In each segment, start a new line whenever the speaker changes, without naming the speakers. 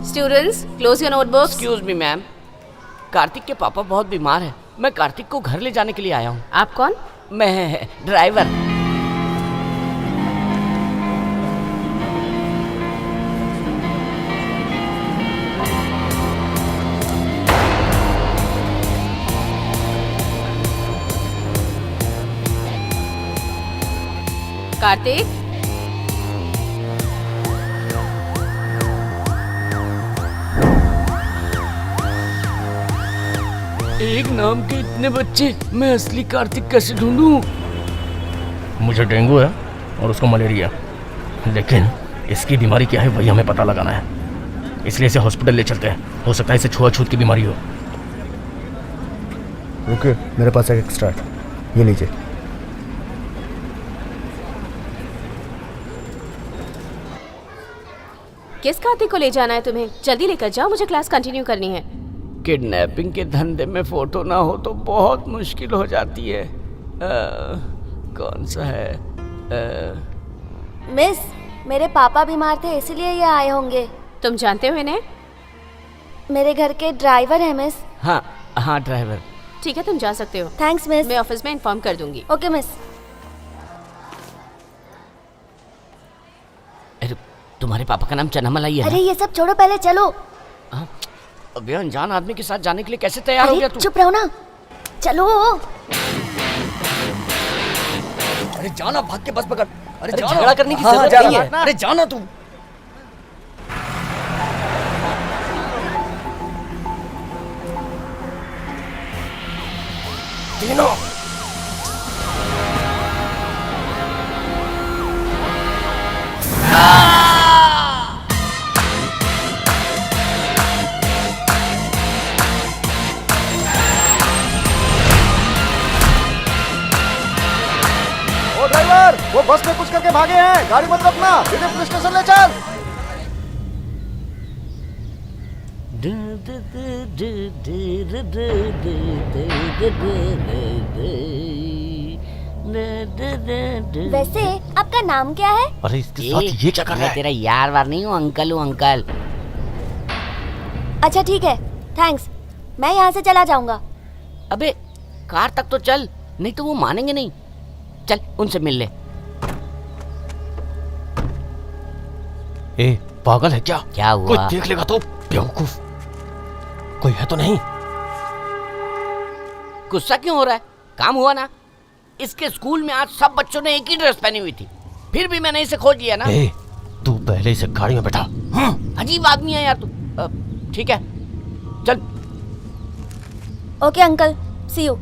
Students, close your notebooks.
Excuse me ma'am, Kartik के पापा बहुत बीमार हैं। मैं कार्तिक को घर ले जाने के लिए आया हूँ।
आप कौन?
मैं ड्राइवर।
कार्तिक,
एक नाम के इतने बच्चे, मैं असली कार्तिक कैसे ढूंढूं?
मुझे डेंगू है और उसको मलेरिया, लेकिन इसकी बीमारी क्या है वही हमें पता लगाना है। इसलिए इसे हॉस्पिटल ले चलते हैं। हो सकता है इसे छुआछूत की बीमारी हो।
रुकिए, मेरे पास एक एक्स्ट्रा है, ये लीजिए।
किस कार्तिक को ले जाना है तुम्हें? जल्दी लेकर जाओ, मुझे क्लास कंटिन्यू करनी है।
किडनैपिंग के धंधे में फोटो ना हो तो बहुत मुश्किल हो जाती है। कौन सा है?
मिस, मेरे पापा बीमार थे इसीलिए ये आए होंगे।
तुम जानते हो इन्हें?
मेरे घर के ड्राइवर है मिस।
हाँ हाँ, ड्राइवर।
ठीक है, तुम जा सकते हो।
Thanks miss.
मैं ऑफिस में इन्फॉर्म कर दूंगी।
Okay miss.
अरे, तुम्हारे पापा का नाम चन्नामलाई है
अरे
ना?
ये सब छोड़ो, पहले चलो।
अबे, अनजान आदमी के साथ जाने के लिए कैसे तैयार हो गया तू?
चुप रहो ना, चलो।
अरे जाना, भाग के बस पकड़। अरे
झगड़ा करने की
हाँ,
जरूरत
जा
नहीं
रहा
है।
अरे जाना तू। तीनों
ओ ड्राइवर, वो बस में कुछ करके भागे हैं, गाड़ी मत रोकना, सीधे पुलिस स्टेशन ले चल।
वैसे आपका नाम क्या है?
अरे इसके साथ ये क्या कर रहा
मैं
है?
तेरा यार वार नहीं हूँ, अंकल हूँ, अंकल।
अच्छा ठीक है, थैंक्स। मैं यहाँ से चला जाऊंगा।
अबे, कार तक तो चल, नहीं तो वो मानेंगे नहीं। चल, उनसे मिल ले।
ए, पागल है क्या?
क्या हुआ?
कोई देख लेगा तो? बेवकूफ, कोई है तो नहीं?
गुस्सा क्यों हो रहा है? काम हुआ ना। इसके स्कूल में आज सब बच्चों ने एक ही ड्रेस पहनी हुई थी, फिर भी मैंने इसे खोज लिया ना।
ए, तू पहले इसे गाड़ी में बैठा।
अजीब आदमी है यार तू। ठीक है, चल।
Okay uncle, see you.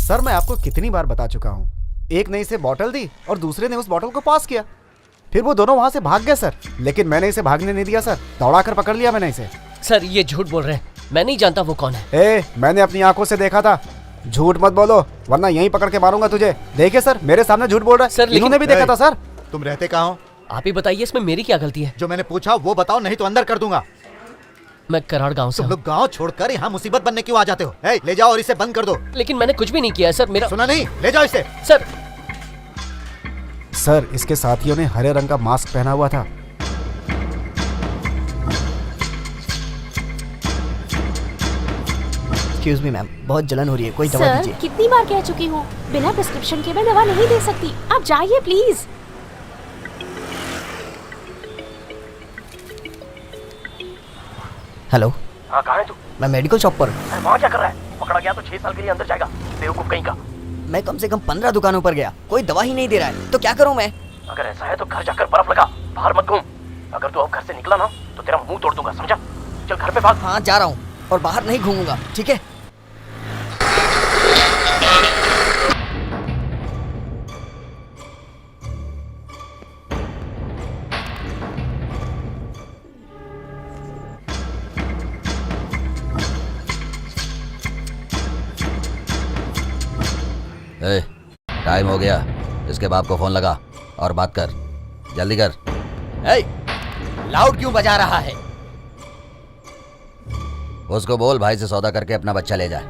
Sir, मैं आपको कितनी बार बता चुका हूँ, एक ने इसे बॉटल दी और दूसरे ने उस बॉटल को पास किया, फिर वो दोनों वहां से भाग गए सर। लेकिन मैंने इसे भागने नहीं दिया सर, दौड़ा कर पकड़ लिया मैंने इसे।
सर ये झूठ बोल रहे हैं, मैं नहीं जानता वो कौन है।
ए, मैंने अपनी आंखों से देखा था, झूठ मत बोलो वरना यहीं पकड़ के मारूंगा तुझे। देखिए सर, मेरे सामने झूठ बोल रहा है
सर, लेकिन-
इन्होंने भी देखा था सर।
तुम रहते कहाँ हो?
आप ही बताइए, इसमें मेरी क्या गलती है?
जो मैंने पूछा वो बताओ, नहीं तो अंदर कर दूंगा।
मैं कराड़ गांव से
तुम
हूँ।
लोग गांव छोड़कर यहाँ मुसीबत बनने क्यों आ जाते हो? ए, ले जाओ और इसे बंद कर दो।
लेकिन मैंने कुछ भी नहीं किया है सर। मेरा
सुना नहीं? ले जाओ इसे।
सर,
सर, इसके साथियों ने हरे रंग का मास्क पहना हुआ था।
एक्सक्यूज मी मैम, बहुत जलन हो रही है, कोई दवा
सर,
दीजिए।
कितनी बार कह चुकी हूँ, बिना प्रिस्क्रिप्शन के मैं दवा नहीं दे सकती। आप जाइए प्लीज।
हेलो,
हाँ, कहाँ है तू?
मैं मेडिकल शॉप पर हूँ।
अरे वहाँ क्या कर रहा है? पकड़ा गया तो 6 साल के लिए अंदर जाएगा, बेवकूफ कहीं का।
मैं कम से कम 15 दुकानों पर गया, कोई दवा ही नहीं दे रहा है, तो क्या करूँ मैं?
अगर ऐसा है तो घर जाकर बर्फ लगा, बाहर मत घूम। अगर तू अब घर से निकला ना तो तेरा मुंह तोड़ दूंगा, समझा? चल घर पे भाग।
हाँ जा रहा हूँ, और बाहर नहीं घूमूंगा, ठीक है?
टाइम हो गया, इसके बाप को फोन लगा और बात कर, जल्दी कर।
लाउड क्यों बजा रहा है?
उसको बोल भाई से सौदा करके अपना बच्चा ले जाए।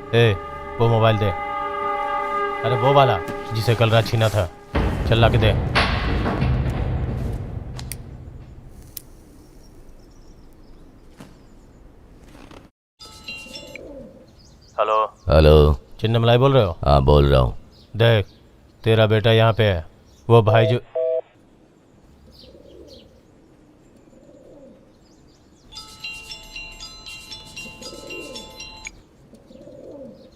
ए, वो मोबाइल दे। अरे वो वाला जिसे कल रात छीना था, चल ला के दे। Hello
hello.
चिन्नमलाई बोल रहे हो?
हाँ बोल रहा हूँ।
देख, तेरा बेटा यहाँ पे है। वो भाई जो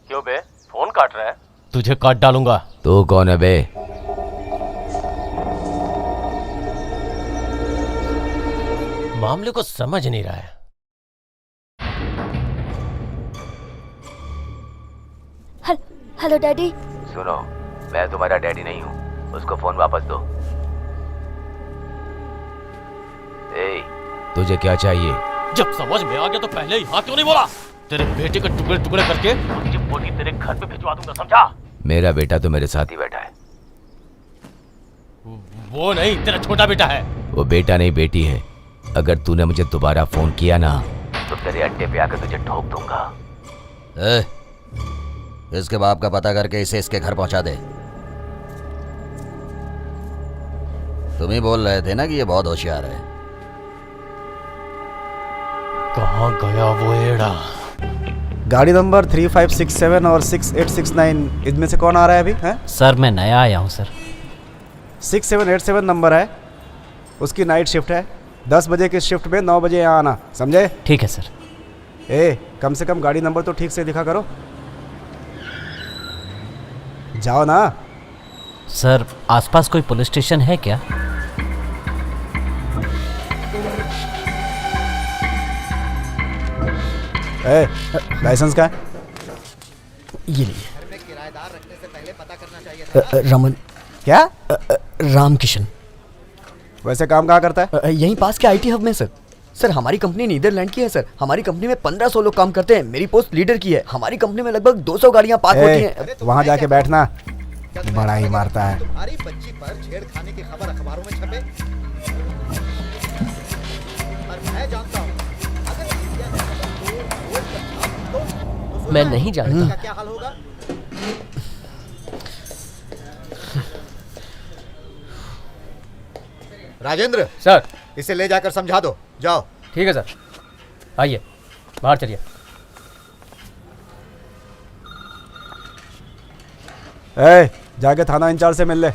क्यों बे फोन काट रहा है? तुझे काट डालूंगा।
तू कौन है बे?
मामले को समझ नहीं रहा है।
Hello daddy.
सुनो, मैं तुम्हारा डैडी नहीं हूँ, उसको फोन वापस दो। ए, तुझे क्या चाहिए?
जब समझ में आ गया तो पहले ही हाँ क्यों नहीं बोला? तेरे बेटे के टुकड़े टुकड़े करके उसकी बॉडी तेरे घर पे भिजवा दूंगा, समझा?
मेरा बेटा तो मेरे साथ ही बैठा है।
वो नहीं, तेरा छोटा बेटा है।
वो बेटा नहीं बेटी है। अगर तूने मुझे दोबारा फोन किया ना तो तेरे अड्डे पे आकर तुझे ठोक दूंगा। इसके बाप का पता करके इसे इसके घर पहुंचा दे। तुम ही बोल रहे थे ना कि ये बहुत होशियार है।
कहाँ गया वो एड़ा?
गाड़ी नंबर 3567 और 6869 इनमें से कौन आ रहा है अभी? हैं?
सर मैं नया आया हूँ सर।
6787 नंबर है, उसकी नाइट शिफ्ट है। 10 बजे की शिफ्ट में 9 बजे यहाँ आना, समझे?
ठीक है सर।
ए, कम से कम गाड़ी नंबर तो ठीक से दिखा करो। जाओ ना।
सर आसपास कोई पुलिस स्टेशन है क्या?
ए, लाइसेंस का है?
ये लीजिए। रमन
क्या?
राम किशन।
वैसे काम कहाँ करता है?
यहीं पास के आईटी हब में सर। सर हमारी कंपनी नीदरलैंड की है सर। हमारी कंपनी में 1500 लोग काम करते हैं। मेरी पोस्ट लीडर की है। हमारी कंपनी में लगभग 200 गाड़ियाँ पार्क होती हैं।
वहाँ जाके बैठना, बड़ा ही मारता है।
तुम्हारी बच्ची पर छेड़खानी की खबर अखबारों में छपे और मैं जानता हूँ अगर मीडिया में खबर तो
मैं नहीं जानता।
का क्या हाल होगा? राजेंद्र
सर
इसे ले जाकर समझा दो। जाओ।
ठीक है सर। आइए बाहर चलिए।
ए, जाके थाना इंचार्ज से मिल ले।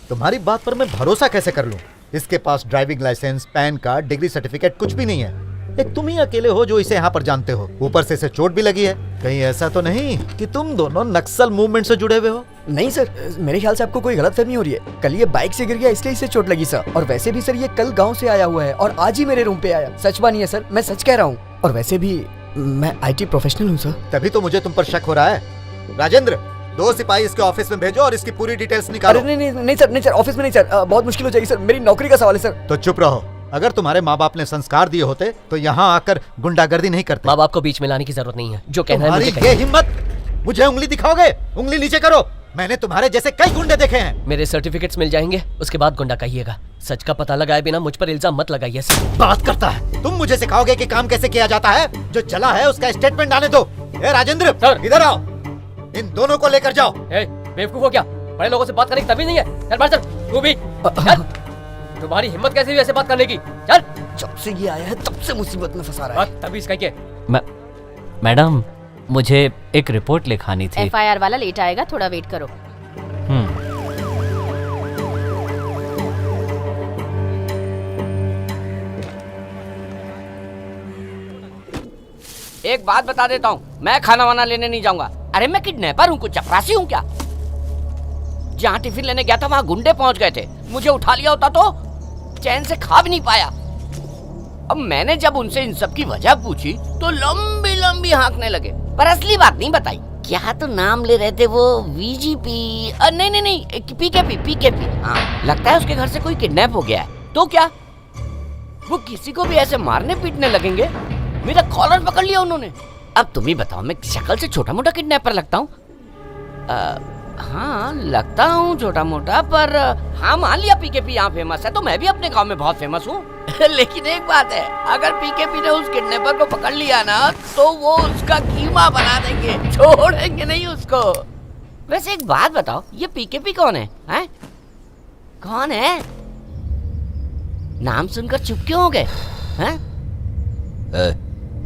तुम्हारी बात पर मैं भरोसा कैसे कर लूं? इसके पास driving licence, PAN card, degree certificate कुछ भी नहीं है। एक तुम ही अकेले हो जो इसे यहाँ पर जानते हो। ऊपर से इसे चोट भी लगी है। कहीं ऐसा तो नहीं कि तुम दोनों नक्सल मूवमेंट से जुड़े हुए हो?
नहीं सर, मेरे ख्याल से आपको कोई गलतफहमी हो रही है। कल ये बाइक से गिर गया इसलिए इसे चोट लगी सर। और वैसे भी सर ये कल गांव से आया हुआ है और आज ही मेरे रूम पे आया। सच मानिए सर, मैं सच कह रहा हूँ। और वैसे भी मैं IT प्रोफेशनल हूँ सर।
तभी तो मुझे तुम पर शक हो रहा है। राजेंद्र, 2 सिपाही इसके ऑफिस में भेजो और इसकी पूरी डिटेल्स निकालो।
अरे नहीं सर, ऑफिस में नहीं सर। बहुत मुश्किल हो जाएगी सर, मेरी नौकरी का सवाल है सर।
तो चुप रहो। अगर तुम्हारे माँ बाप ने संस्कार दिए होते तो यहाँ आकर गुंडागर्दी नहीं करते।
माँ बाप को बीच में लाने की जरूरत नहीं है। जो कहना है
तुम्हारी
मुझे
ये
कहिए।
हिम्मत! मुझे उंगली दिखाओगे? उंगली नीचे करो। मैंने तुम्हारे जैसे कई गुंडे देखे हैं।
मेरे सर्टिफिकेट्स मिल जाएंगे, उसके बाद गुंडा कहिएगा। सच का पता लगाए बिना मुझ पर इल्जाम मत लगाइए सर।
बात करता है। तुम मुझे सिखाओगे कि काम कैसे किया जाता है? जो चला है उसका स्टेटमेंट आने दो। ए राजेंद्र
सर।
इधर आओ। इन दोनों को लेकर जाओ।
बेवकूफ हो क्या? बड़े लोगों से बात करने की तमीज नहीं है? चल बाहर चल। तू भी चल। तुम्हारी हिम्मत कैसे हुई ऐसे बात करने की? चल।
जब से ये आया है तब से मुसीबत में फंसा रहा है।
तभी इसका क्या? मैडम मुझे एक रिपोर्ट लिखानी थी।
FIR वाला लेट आएगा, थोड़ा वेट करो।
एक बात बता देता हूँ, मैं खाना वाना लेने नहीं जाऊंगा। अरे मैं किडनैपर हूँ, कुछ चपरासी हूँ क्या? जहाँ टिफिन लेने गया था वहाँ गुंडे पहुंच गए थे। मुझे उठा लिया होता तो चैन से खा भी नहीं पाया। अब मैंने जब उनसे इन सब की वजह पूछी तो लंबी लंबी हाँकने लगे, पर असली बात नहीं बताई। क्या तो नाम ले रहे थे वो? VGP? नहीं, PKP। हाँ, लगता है उसके घर से कोई किडनैप हो गया है। तो क्या वो किसी को भी ऐसे मारने पीटने लगेंगे? मेरा कॉलर पकड़ लिया उन्होंने। अब तुम ही बताओ, मैं शक्ल से छोटा मोटा किडनैपर लगता हूँ? हाँ लगता हूँ छोटा मोटा, पर हाँ मान लिया PKP यहाँ फेमस है तो मैं भी अपने गांव में बहुत फेमस हूँ। लेकिन एक बात है, अगर पीकेपी ने उस किडनैपर को पकड़ लिया ना तो वो उसका कीमा बना देंगे, छोड़ेंगे नहीं उसको। वैसे एक बात बताओ, ये पीकेपी कौन है, हैं? कौन है? नाम सुनकर चुप क्यों हो गए, हैं?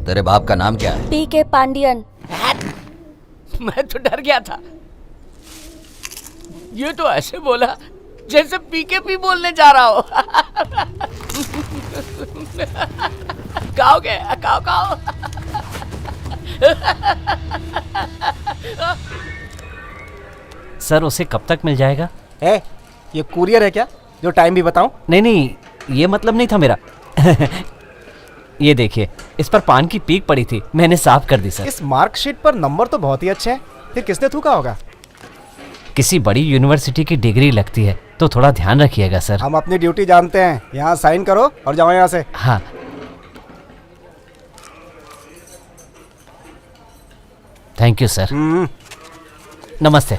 तेरे बाप का नाम क्या है?
पीके पांडियन।
मैं तो डर गया था, ये तो ऐसे बोला जैसे पीकेपी बोलने जा रहा हो। खाओगे? खाओ।
सर उसे कब तक मिल जाएगा?
ये कुरियर है क्या जो टाइम भी बताऊं?
नहीं, ये मतलब नहीं था मेरा। ये देखिए, इस पर पान की पीक पड़ी थी, मैंने साफ कर दी सर।
इस मार्कशीट पर नंबर तो बहुत ही अच्छे हैं, फिर किसने थूका होगा?
किसी बड़ी यूनिवर्सिटी की डिग्री लगती है, तो थोड़ा ध्यान रखिएगा सर।
हम अपनी ड्यूटी जानते हैं, यहाँ साइन करो और जाओ यहाँ से।
हाँ। Thank you sir. नमस्ते।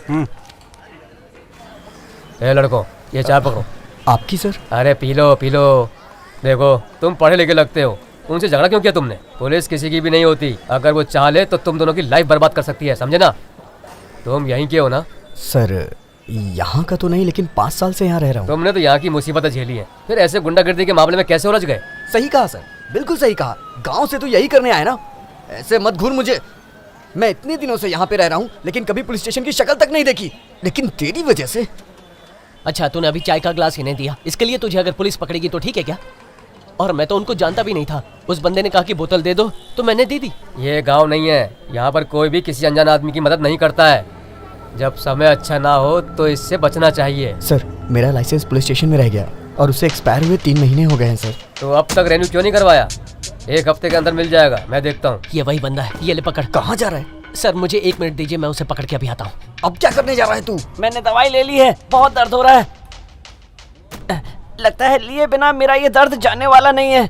ए लड़को, ये चाय पकड़ो।
आपकी सर?
अरे पी लो। देखो, तुम पढ़े लिखे लगते हो, उनसे झगड़ा क्यों किया तुमने? पुलिस किसी की भी नहीं होती, अगर वो चाह ले तो तुम दोनों की लाइफ बर्बाद कर सकती है, समझे ना? तुम यहीं के हो ना?
सर यहाँ का तो नहीं, लेकिन 5 साल से यहाँ रह रहा हूँ।
तुमने तो यहाँ की मुसीबतें झेली हैं, फिर ऐसे गुंडागर्दी के मामले में कैसे उलझ गए?
सही कहा सर, बिल्कुल सही कहा। गांव से तो यही करने आया ना, ऐसे मत घूर मुझे। मैं इतने दिनों से यहाँ पे रह रहा हूँ, लेकिन कभी पुलिस स्टेशन की शक्ल तक नहीं देखी, लेकिन तेरी वजह से।
अच्छा, तूने अभी चाय का ग्लास ही नहीं दिया, इसके लिए तुझे अगर पुलिस पकड़ेगी तो ठीक है क्या? और मैं तो उनको जानता भी नहीं था, उस बंदे ने कहा कि बोतल दे दो तो मैंने दे दी। ये गांव नहीं है, यहाँ पर कोई भी किसी अनजान आदमी की मदद नहीं करता है। जब समय अच्छा ना हो तो इससे बचना चाहिए।
सर मेरा लाइसेंस पुलिस स्टेशन में रह गया और उसे एक्सपायर हुए 3 महीने हो गए हैं सर।
तो अब तक रेन्यू क्यों नहीं करवाया? 1 हफ्ते के अंदर मिल जाएगा, मैं देखता हूँ।
ये वही बंदा है, ये ले पकड़।
कहाँ जा रहा है?
सर मुझे 1 मिनट दीजिए, मैं उसे पकड़ के अभी आता हूँ।
अब क्या करने जा रहा है तू?
मैंने दवाई ले ली है, बहुत दर्द हो रहा है। लगता है लिए बिना मेरा ये दर्द जाने वाला नहीं है।